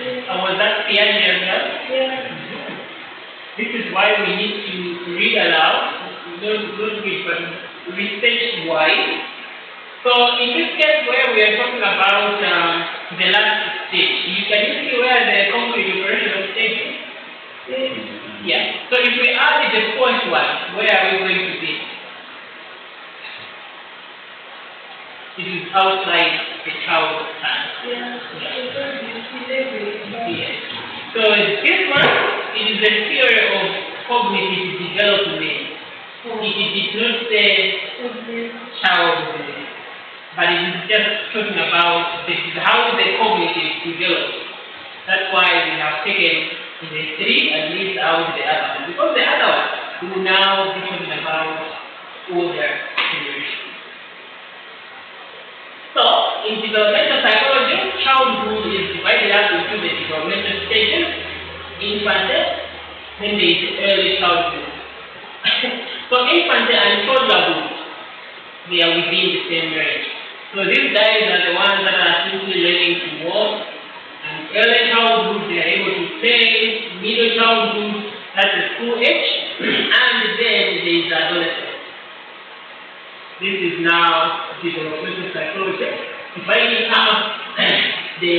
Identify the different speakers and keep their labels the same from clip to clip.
Speaker 1: And was that clear as well?
Speaker 2: Yeah.
Speaker 1: This is why we need to read aloud, not read, but research why. So in this case where we are talking about the last stage, you can see where the concrete operational stage is. Yeah. So if we add the fourth one, where are we going to be? It is outside the child's hand.
Speaker 2: Yeah.
Speaker 1: So this one, it is the theory of cognitive development. It did not say childhood, but it is just talking about how the cognitive develops. That's why we have taken the three and leave out the other one. Because the other one, we will now be talking about older generation. So, in developmental psychology, childhood is divided up into the developmental stages, infancy, then there is early childhood. So, infancy and toddlerhood, they are within the same range. So, these guys are the ones that are simply learning to walk, and early childhood, they are able to play, middle childhood, that's the school age, and then there is adolescence. This is now developmental psychology, dividing up the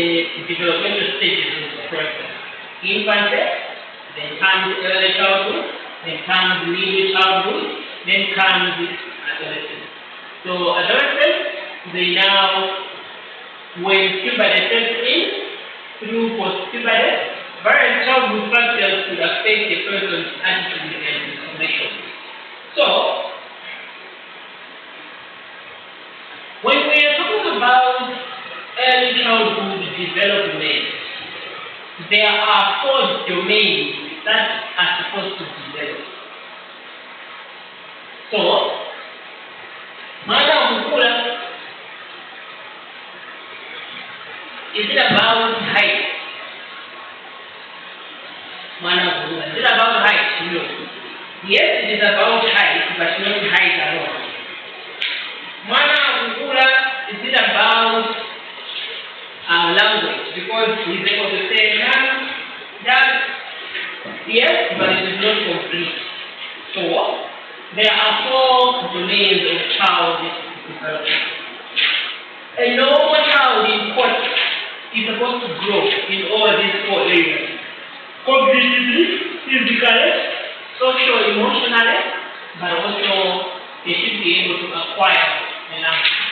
Speaker 1: developmental stages of the person. Infancy, then comes early childhood, then comes middle childhood, then comes adolescence. So adolescents, they now, when puberty sets in, through post-puberty, various childhood factors could affect the person's attitude and information. So, when we are talking about early childhood development, there are 4 domains that are supposed to develop. So, is it about height? Is it about height? No. Yes, it is about height, but not height alone. Is it about language? Because he's able to say that, yes, but it is not complete. So, there are 4 domains of child development. A normal child in court is supposed to grow in all these 4 areas. Cognitively, physically, social, emotionally, but also they should be able to acquire a language.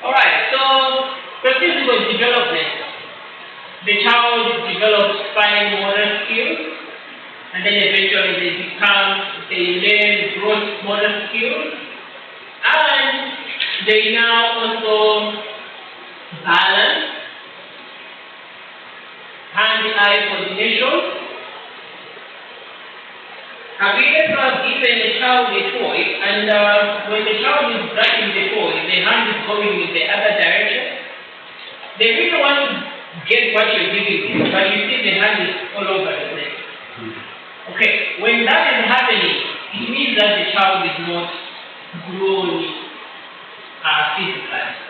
Speaker 1: Alright, so the physical development, the child develops fine motor skills, and then eventually they learn gross motor skills, and they now also balance, hand-eye coordination. Have you ever given a child a toy, and when the child is grabbing the toy, the hand is going in the other direction? They really want to get what you're giving them, but you see the hand is all over the place. Okay, when that is happening, it means that the child is not grown physically.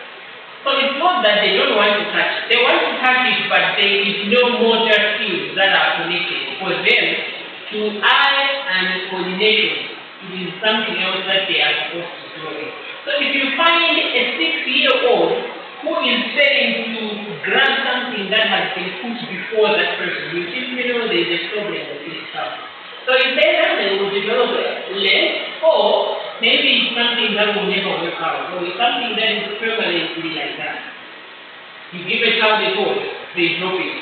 Speaker 1: So it's not that they don't want to touch it. They want to touch it, but there is no motor skills that are connected for them to eye and coordination. It is something else that they are supposed to do. So if you find a 6-year-old who is failing to grab something that has been put before that person, you simply know there is a problem with this child. So in that they will develop less, or maybe it's something that will never work out, or it's something that is permanently like that. You give a child a toy, they drop it.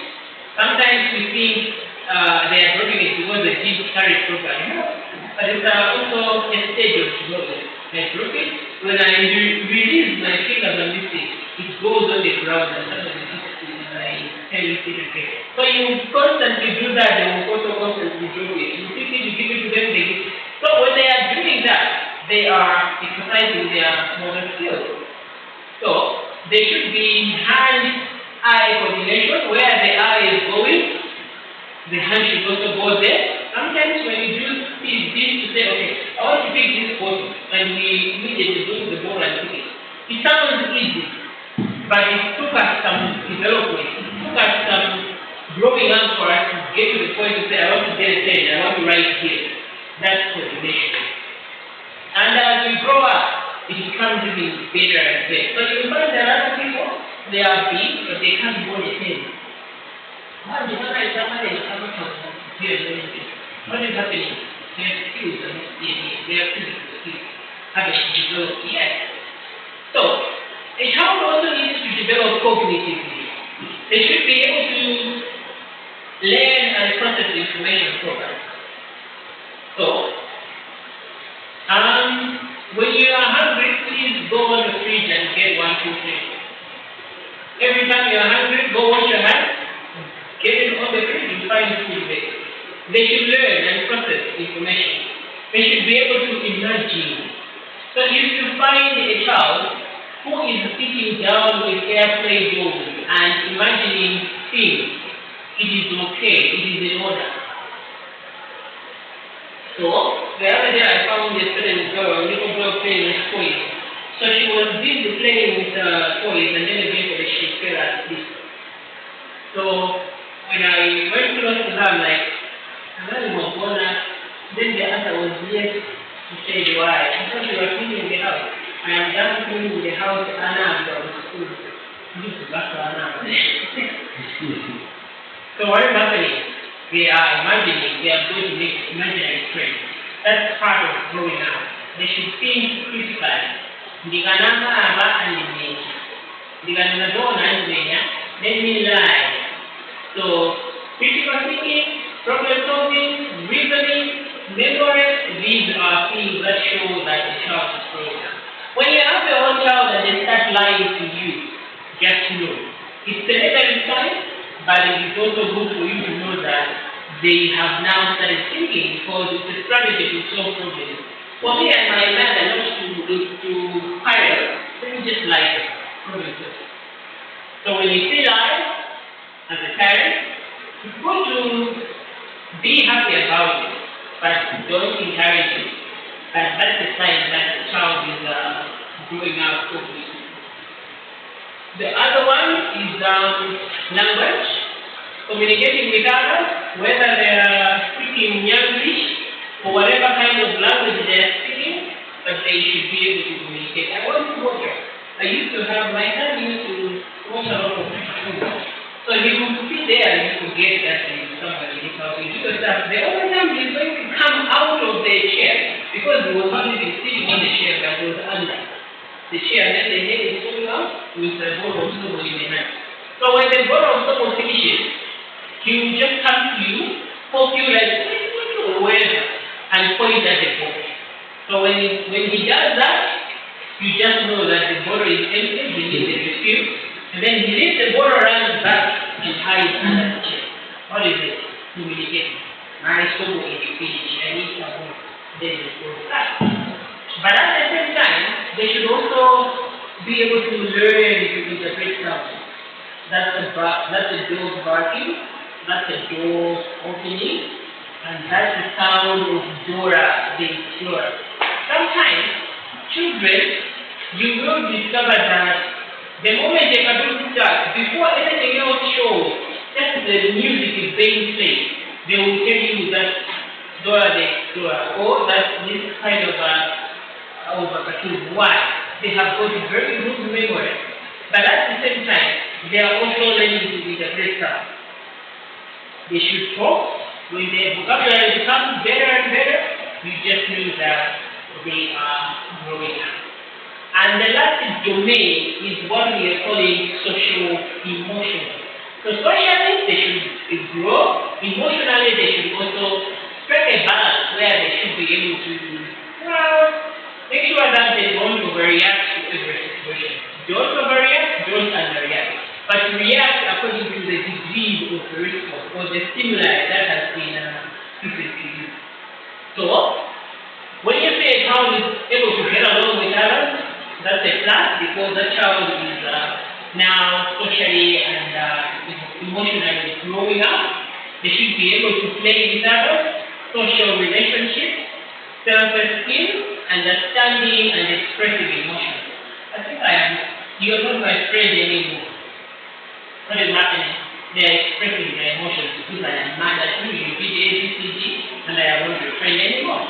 Speaker 1: Sometimes we think they are dropping it because the genes carry properly. No. But it's also a stage of development. I drop it, when I release my fingers on this thing, it goes on the ground and suddenly and I tell it okay. So you constantly do that, they will also constantly drop it. You simply give it to them, they give it. So when they are doing that, they are exercising their motor skills. So there should be hand-eye coordination, where the eye is going, the hand should also go there. Sometimes when you do this to say, okay, I want to pick this bottle, and we immediately go to the ball and pick it. It sounds easy, but it took us some development. It took growing up for us to get to the point to say, I want to get a pen, I want to write here. That's coordination. And as we grow up, it becomes even better and better. So you find there are other people, they are big, but they can't hold a pen. What is happening? What is happening? Their skills are not yet, their physical skills haven't developed yet. So, a child also needs to develop cognitively. They should be able to learn and process information properly. So, when you are hungry, please go on the fridge and get 1, 2, 3. Every time you are hungry, go wash your hands, get it on the fridge, you find food there. They should learn and process information. They should be able to imagine. So if you find a child who is sitting down with airplane dolls and imagining things, it is okay, it is in order. So, the other day I found a little girl playing with toys. So she was busy playing with toys and then eventually she fell asleep. So, when I went close to her, I'm like, then the answer was yes. She said, why? I thought you were cleaning the house. I am done cleaning the house and I'm going to school. This is back to Anna. So what is happening? They are imagining, they are going to make imaginary friends. That's part of growing up. They should think critically. Ndikananga aba andimenya. Ndikanazona andimenya. Let me lie. So critical thinking, problem solving, reasoning, memory, these are things that show that the child is growing up. When you have your own child and they start lying to you, just know. It's a little time, but it is also good for you to know that they have now started thinking because it's a strategy to solve problems. For me and my mother not to hire, let me just lie. So when you see lie, as a parent, it's good to be happy about it, but don't encourage it. And that's the sign that the child is growing up properly. The other one is language. Communicating with others, whether they are speaking English or whatever kind of language they are speaking, but they should be able to communicate. I want to watch. I used to have my son used to watch a lot of people. So he would sit there and you could get that somebody is talking because the only time he's going to come out of the chair because he was not even sitting on the chair but he was under the chair and then the head is coming out with the bottle of soap in the hand. So when the bottle of soap finishes, he will just come to you, poke you like wherever, and point at the bottle. So when he does that, you just know that the bottle is empty, he needs a refill, and then he leaves the bottle around back and hides under the chair. What is it? Communicating. My soul is finished, I need someone. Then it goes back. But at the same time, they should also be able to learn to interpret sounds. That's the dog barking, that's the door opening, and that's the sound of Dora the Explorer. Sometimes, children, you will discover that the moment they can start, before anything else shows, just the music is being played, they will tell you that Dora the Explorer, or that this kind of a cartoon. Why? They have got a very good memory, but at the same time, they are also learning to interpret sound. They should talk. When their vocabulary becomes better and better, you just know that they are growing up. And the last domain is what we are calling social emotional. So socially, they should grow. Emotionally, they should also strike a balance where they should be able to make sure that they don't overreact to every situation. Don't overreact, don't underreact. But react according to the degree of the response or the stimuli that has been given to you. So, when you say a child is able to get along with others, that's a plus because that child is now socially and emotionally growing up. They should be able to play with others, social relationships, self-esteem, understanding, and expressive emotions. I think you're not my friend anymore. What is happening? They are expressing their emotions because I am mad at you, you did ABCD, and I am not your friend anymore.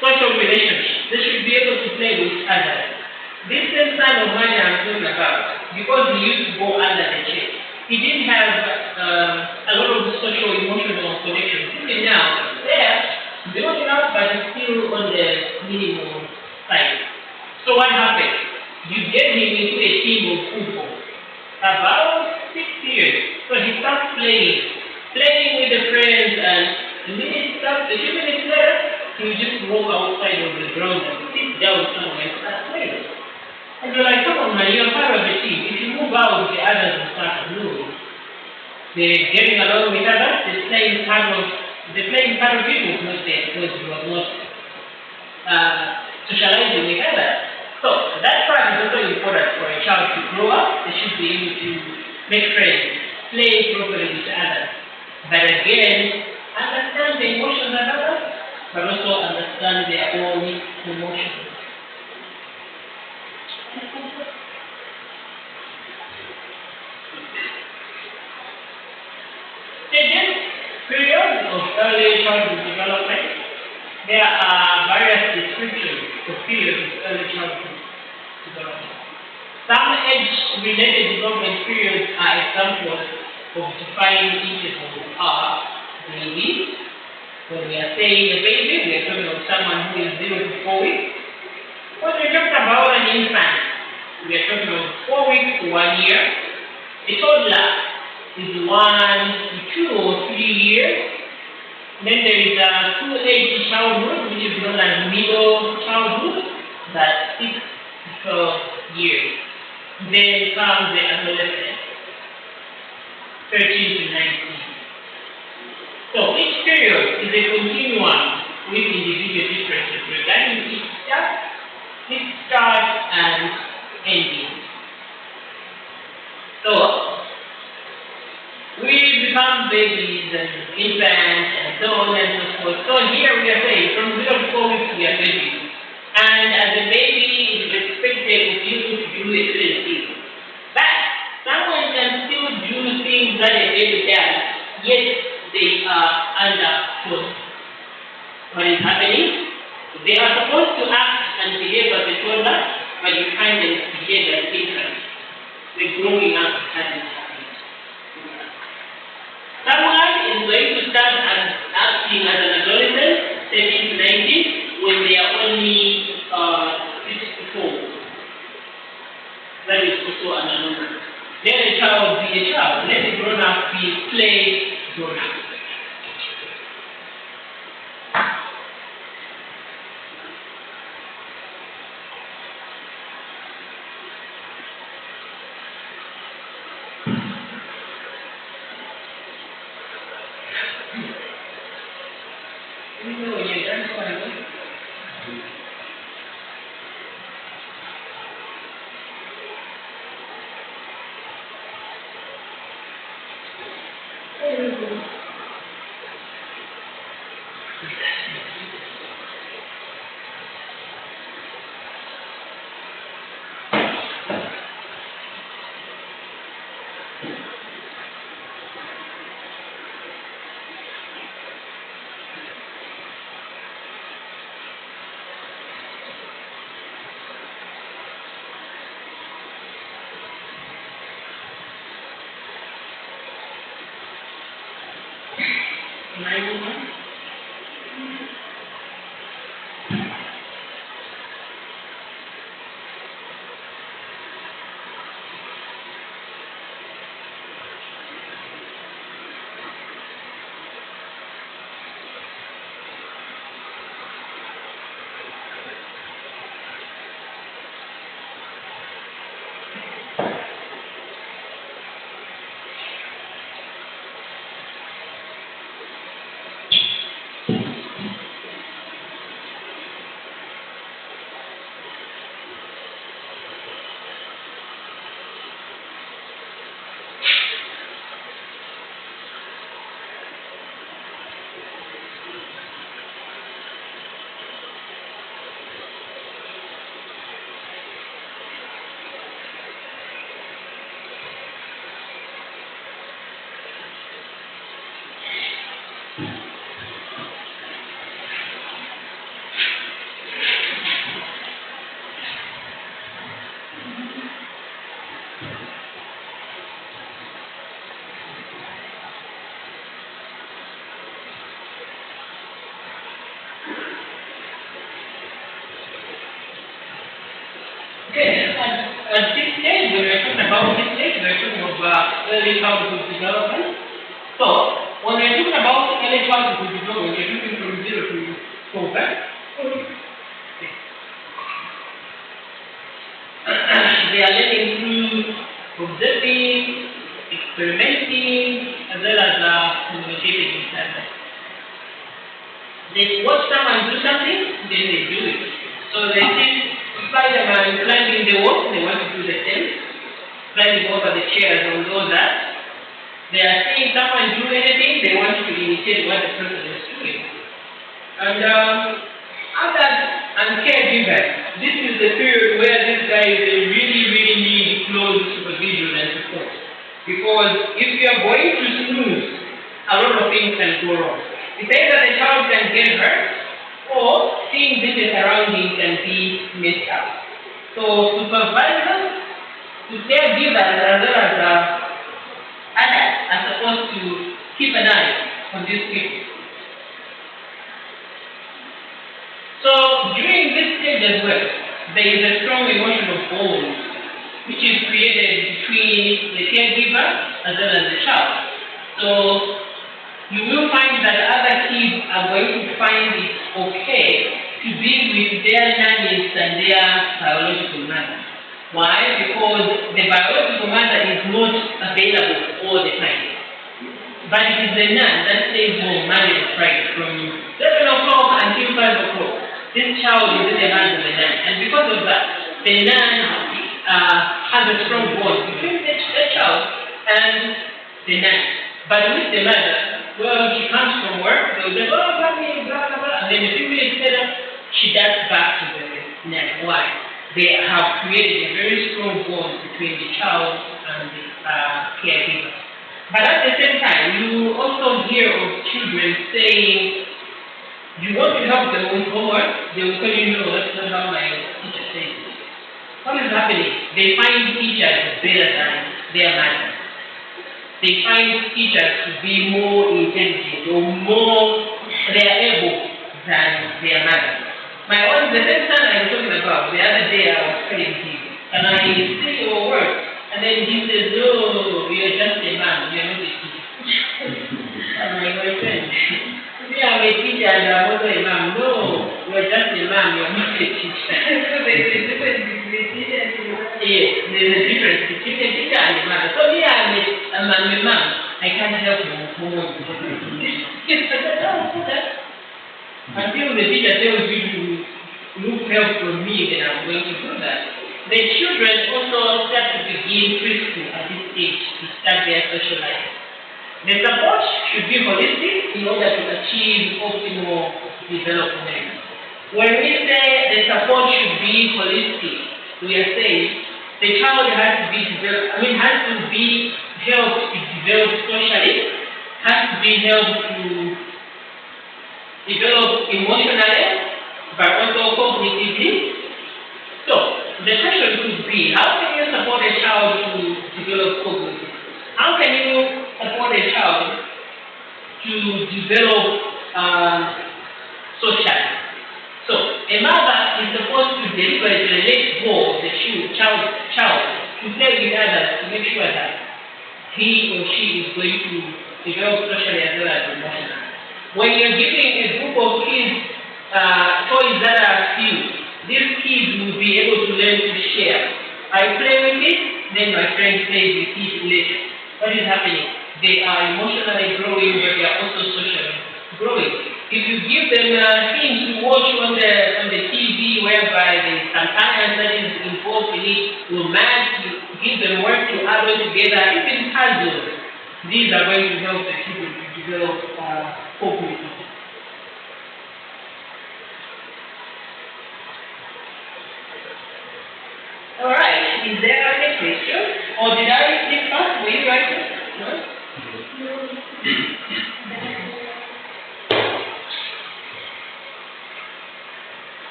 Speaker 1: Social relationships, they should be able to play with others. This same son of mine I'm talking about, because he used to go under the chair, he didn't have a lot of social emotional connections. Even now, there, building up, but it's still on the minimum side. So what happened? You get him into a team of football. About 6 years. So he starts playing with the friends, and the minute starts, a few minutes later, he will just walk outside of the ground and sit down somewhere and start playing. And you're like, come on man, you're part of the team. If you move out, the others will start to move. They're getting along with others, they're playing part of it was not there because he was not socializing with others. So that part is also important for a child to grow up. They should be able to make friends, play properly with others. But again, understand the emotions of others, but also understand their own emotions. Stages, periods of early childhood development. There are various descriptions of periods of early childhood development. Some age-related development periods are examples of defined intervals are baby. When we are saying a baby, we are talking of someone who is 0 to 4 weeks. When we talk about an infant, we are talking of 4 weeks to 1 year. A toddler is 1 to 2 or 3 years. Then there is a school-age childhood, which is known as middle childhood, that's 6 to 12 years. Then comes the adolescent, 13 to 19. So each period is a continuum with individual differences regarding its start and ending. So we become babies and infants and so on and so forth. So here we are saying from 0 to 4 weeks we are babies. And as a baby it is expected of you to do a certain thing. But someone can still do things that a baby does, yet they are under force. What is happening? They are supposed to act and behave as a toddler, but you find them behave as infants. The growing up hasn't happened. Someone is going to start acting as an adolescent, 13 to 19, when they are only 6 to 4. That is also an anomaly. Let a child be a child. Let a grown-up play grown-up. early childhood development. So, when we're talking about early childhood development, we're looking from 0 to 4, right? They are learning through observing, experimenting, as well as communicating with others. They watch someone do something, then they do it. So they see Spider-Man climbing the wall, they want to do the same. Climbing over the chairs and all that. They are seeing someone do anything, they want to imitate what the person is doing. And others and caregivers, this is the period where these guys they really need close supervision and support. Because if you are going to snooze, a lot of things can go wrong. It's either the child can get hurt or things in the surroundings can be messed up. So supervisors, to caregivers as well as adults are supposed to keep an eye on these people. So during this stage as well, there is a strong emotional bond which is created between the caregiver as well as the child. So you will find that other kids are going to find it okay to be with their nannies and their biological mother. Why? Because the biological mother is not available all the time. But it is the nun that stays home Monday to Friday from 7 o'clock until 5 o'clock. This child is in the hands of the nun. And because of that, the nun has a strong bond between the child and the nun. But with the mother, well, she comes from work, they'll say, oh, mommy, blah, blah, blah. And then a few minutes later, she does back to the nun. Why? They have created a very strong bond between the child and the caregiver. But at the same time, you also hear of children saying, you want to help them with homework, they will tell you, no, that's not how my teacher says it. What is happening? They find teachers better than their mother. They find teachers to be more intelligent or more reliable than their mother. My own, the same son I was talking about, the other day I was telling him, can I see your work? And then he says, no, you're just a man, you're not a teacher. I'm like, my friend, me, I'm a teacher and I'm also a man. No, you're just a man, you're not a teacher. So there's a difference between teacher and a man. Yes, there's a difference between a teacher and a man. So me, I'm a man. I can't help you with homework. Until the teacher tells you to look help from me, then I'm going to do that. The children also start to begin preschool at this age to start their social life. The support should be holistic in order to achieve optimal development. When we say the support should be holistic, we are saying the child has to be helped to develop socially, has to be helped to develop emotionally, but also cognitively. So, the question could be, how can you support a child to develop cognitively? How can you support a child to develop socially? So, a mother is supposed to deliberately let go of the child to play with others to make sure that he or she is going to develop socially as well as emotionally. When you're giving a group of kids toys that are few, these kids will be able to learn to share. I play with it, then my friend plays with it later. What is happening? They are emotionally growing, but they are also socially growing. If you give them things to watch on the TV, whereby there is some science that is involved in it, will match, give them work to add all together, even puzzles. These are going to help the children to develop cognitive. All right. Is there any question? Or did I skip past? Were you writing? No?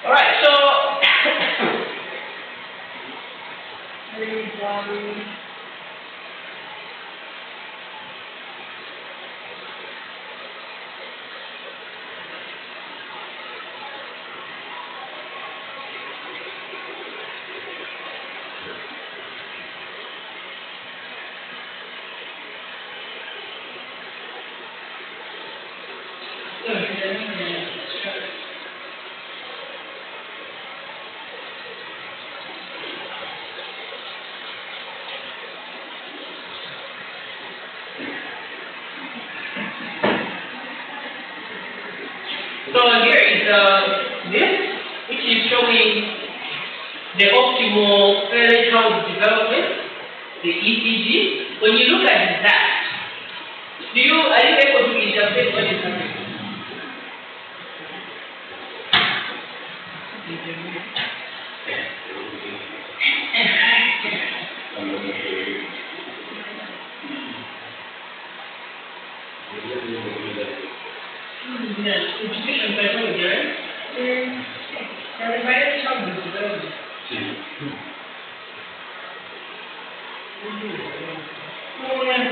Speaker 1: All right. So, here is this, which is showing the optimal early childhood development, the ECG. When you look at that, are you able to interpret what is happening? Yes, education psychology, right? Early childhood development. Oh, yeah.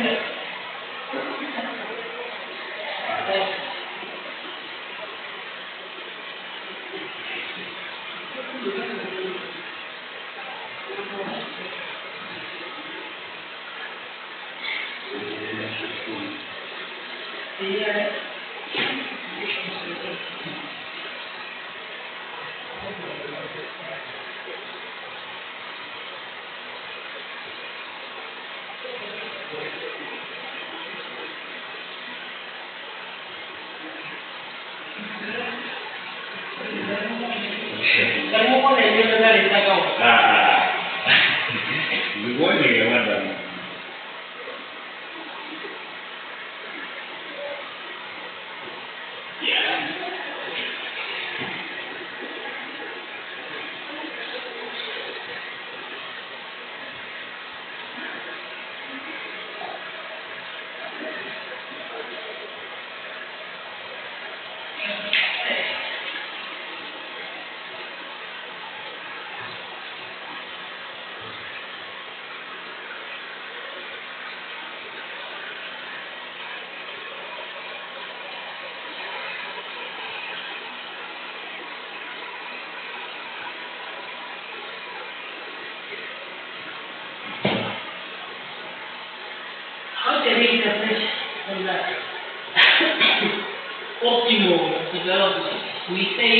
Speaker 1: How can we interpret on that optimal development? We say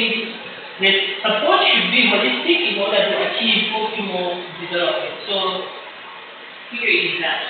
Speaker 1: that support should be holistic in order to achieve optimal development. So here is that.